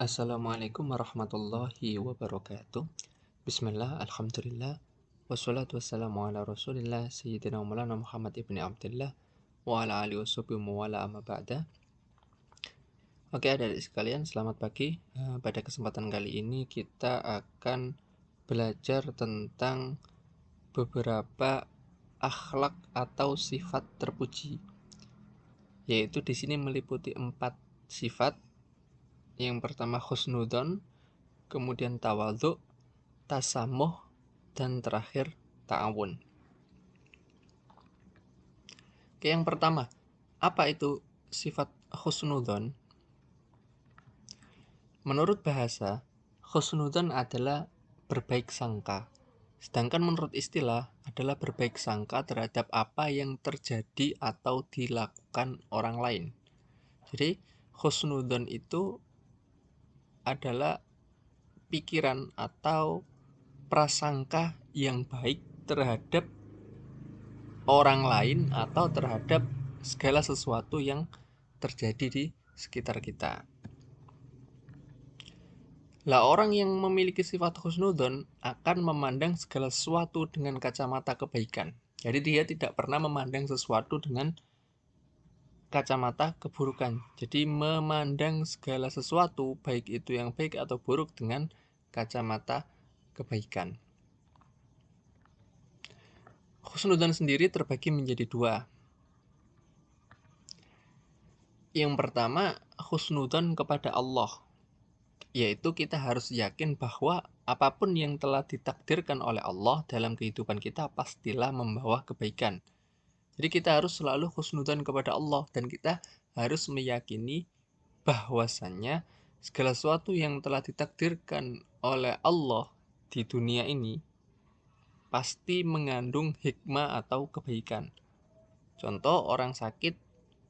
Assalamualaikum warahmatullahi wabarakatuh. Bismillah, alhamdulillah, wassalatu wassalamu ala rasulillah Sayyidina Maulana Muhammad ibni Abdullah wa ala alihi washabihi wa ala amma ba'da. Oke, adik-adik sekalian, selamat pagi. Pada kesempatan kali ini kita akan belajar tentang beberapa akhlak atau sifat terpuji, yaitu di sini meliputi 4 sifat. Yang pertama husnudon, kemudian tawadhu, tasamuh, dan terakhir ta'awun. Oke, yang pertama, apa itu sifat husnudon? Menurut bahasa, husnudon adalah berbaik sangka. Sedangkan menurut istilah adalah berbaik sangka terhadap apa yang terjadi atau dilakukan orang lain. Jadi, husnudon itu adalah pikiran atau prasangka yang baik terhadap orang lain atau terhadap segala sesuatu yang terjadi di sekitar kita. Lah, orang yang memiliki sifat husnudon akan memandang segala sesuatu dengan kacamata kebaikan. Jadi dia tidak pernah memandang sesuatu dengan kacamata keburukan. Jadi memandang segala sesuatu, baik itu yang baik atau buruk, dengan kacamata kebaikan. Husnudon sendiri terbagi menjadi 2. Yang pertama, husnudon kepada Allah, yaitu kita harus yakin bahwa apapun yang telah ditakdirkan oleh Allah dalam kehidupan kita pastilah membawa kebaikan. Jadi kita harus selalu husnudon kepada Allah, dan kita harus meyakini bahwasannya segala sesuatu yang telah ditakdirkan oleh Allah di dunia ini pasti mengandung hikmah atau kebaikan. Contoh, orang sakit,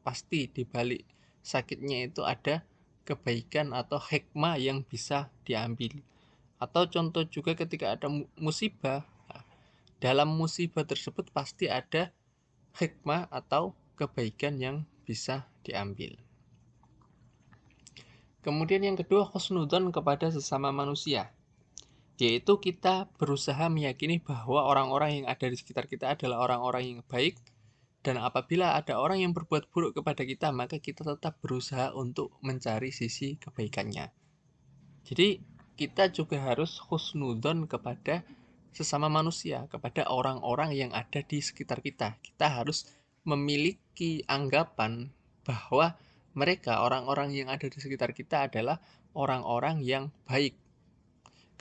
pasti di balik sakitnya itu ada kebaikan atau hikmah yang bisa diambil. Atau contoh juga ketika ada musibah, dalam musibah tersebut pasti ada hikmah atau kebaikan yang bisa diambil. Kemudian yang kedua, husnudon kepada sesama manusia, yaitu kita berusaha meyakini bahwa orang-orang yang ada di sekitar kita adalah orang-orang yang baik, dan apabila ada orang yang berbuat buruk kepada kita, maka kita tetap berusaha untuk mencari sisi kebaikannya. Jadi kita juga harus husnudon kepada sesama manusia, kepada orang-orang yang ada di sekitar kita. Kita harus memiliki anggapan bahwa mereka, orang-orang yang ada di sekitar kita, adalah orang-orang yang baik.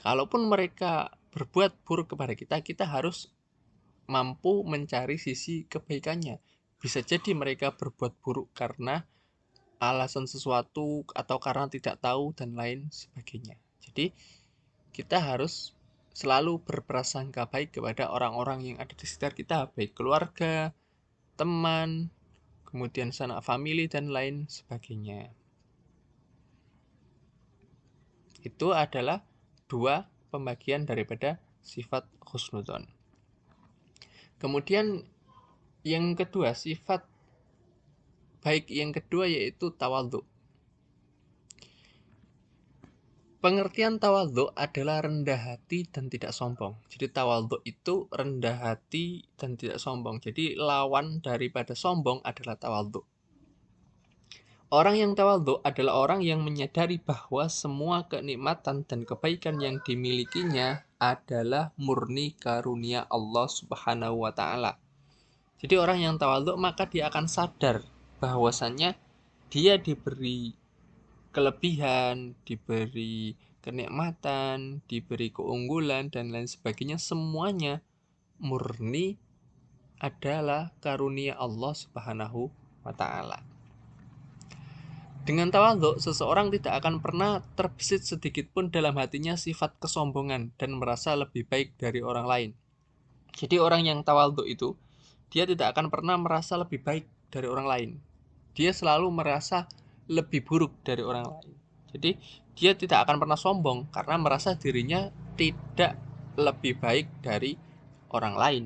Kalaupun mereka berbuat buruk kepada kita, kita harus mampu mencari sisi kebaikannya. Bisa jadi mereka berbuat buruk karena alasan sesuatu atau karena tidak tahu dan lain sebagainya. Jadi kita harus selalu berprasangka baik kepada orang-orang yang ada di sekitar kita, baik keluarga, teman, kemudian sanak famili, dan lain sebagainya. Itu adalah 2 pembagian daripada sifat husnudon. Kemudian yang kedua, sifat baik yang kedua yaitu tawadhu. Pengertian tawadhu adalah rendah hati dan tidak sombong. Jadi tawadhu itu rendah hati dan tidak sombong. Jadi lawan daripada sombong adalah tawadhu. Orang yang tawadhu adalah orang yang menyadari bahwa semua kenikmatan dan kebaikan yang dimilikinya adalah murni karunia Allah Subhanahu wa Ta'ala. Jadi orang yang tawadhu maka dia akan sadar bahwasannya dia diberi kelebihan, diberi kenikmatan, diberi keunggulan, dan lain sebagainya. Semuanya murni adalah karunia Allah Subhanahu wa Ta'ala. Dengan tawadhu, seseorang tidak akan pernah terbesit sedikit pun dalam hatinya sifat kesombongan dan merasa lebih baik dari orang lain. Jadi orang yang tawadhu itu, dia tidak akan pernah merasa lebih baik dari orang lain. Dia selalu merasa lebih buruk dari orang lain. Jadi dia tidak akan pernah sombong karena merasa dirinya tidak lebih baik dari orang lain.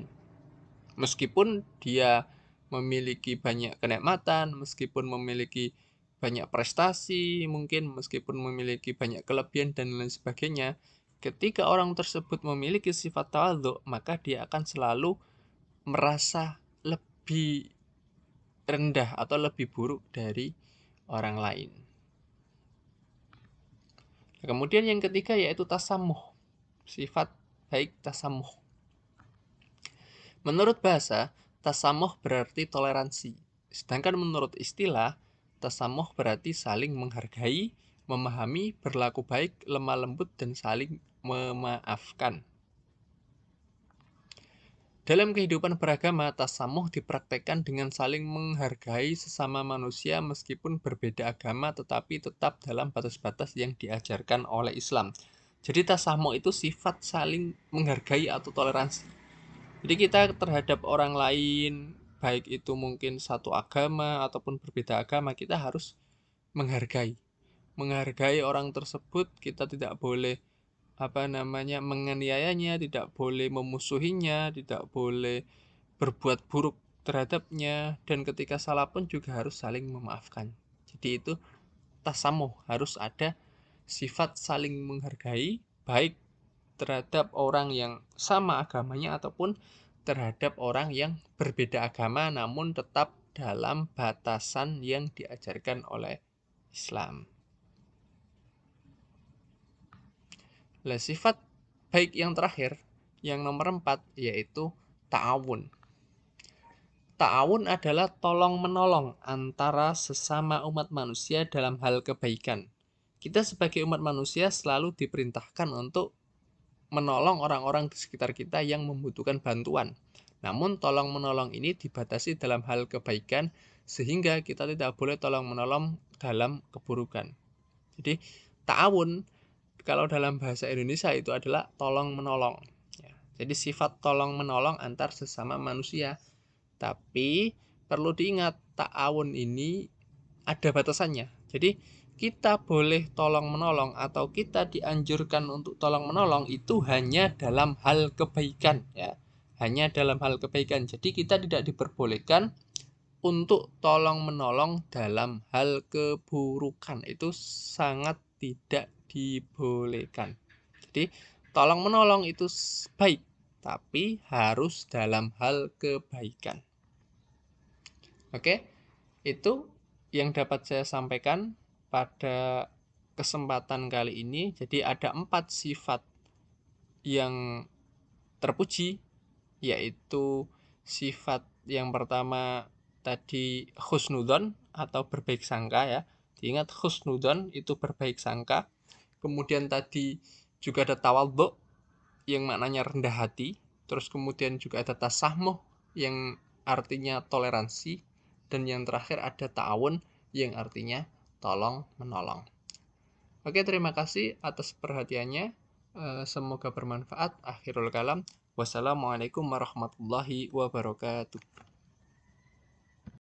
Meskipun dia memiliki banyak kenikmatan, meskipun memiliki banyak prestasi, mungkin meskipun memiliki banyak kelebihan dan lain sebagainya, ketika orang tersebut memiliki sifat tawadhu, maka dia akan selalu merasa lebih rendah atau lebih buruk dari orang lain. Kemudian yang ketiga yaitu tasamuh, sifat baik tasamuh. Menurut bahasa, tasamuh berarti toleransi. Sedangkan menurut istilah, tasamuh berarti saling menghargai, memahami, berlaku baik, lemah lembut, dan saling memaafkan. Dalam kehidupan beragama, tasamuh dipraktekkan dengan saling menghargai sesama manusia meskipun berbeda agama tetapi tetap dalam batas-batas yang diajarkan oleh Islam. Jadi tasamuh itu sifat saling menghargai atau toleransi. Jadi kita terhadap orang lain, baik itu mungkin satu agama ataupun berbeda agama, kita harus menghargai. Menghargai orang tersebut, kita tidak boleh menganiayanya, tidak boleh memusuhinya, tidak boleh berbuat buruk terhadapnya, dan ketika salah pun juga harus saling memaafkan. Jadi itu tasamuh, harus ada sifat saling menghargai, baik terhadap orang yang sama agamanya ataupun terhadap orang yang berbeda agama namun tetap dalam batasan yang diajarkan oleh Islam. Nah, sifat baik yang terakhir, yang nomor 4, yaitu ta'awun. Ta'awun adalah tolong-menolong antara sesama umat manusia dalam hal kebaikan. Kita sebagai umat manusia selalu diperintahkan untuk menolong orang-orang di sekitar kita yang membutuhkan bantuan. Namun tolong-menolong ini dibatasi dalam hal kebaikan, sehingga kita tidak boleh tolong-menolong dalam keburukan. Jadi ta'awun kalau dalam bahasa Indonesia itu adalah tolong-menolong. Jadi sifat tolong-menolong antar sesama manusia. Tapi perlu diingat, ta'awun ini ada batasannya. Jadi kita boleh tolong-menolong atau kita dianjurkan untuk tolong-menolong itu hanya dalam hal kebaikan, ya. Hanya dalam hal kebaikan. Jadi kita tidak diperbolehkan untuk tolong-menolong dalam hal keburukan. Itu sangat tidak dibolehkan. Jadi tolong-menolong itu baik, tapi harus dalam hal kebaikan. Oke, itu yang dapat saya sampaikan pada kesempatan kali ini. Jadi ada 4 sifat yang terpuji, yaitu sifat yang pertama tadi husnudzon atau berbaik sangka, ya. Diingat husnudzon itu berbaik sangka. Kemudian tadi juga ada tawadhu yang maknanya rendah hati. Terus kemudian juga ada tasamuh yang artinya toleransi. Dan yang terakhir ada ta'awun yang artinya tolong menolong. Oke, terima kasih atas perhatiannya. Semoga bermanfaat. Akhirul kalam. Wassalamualaikum warahmatullahi wabarakatuh.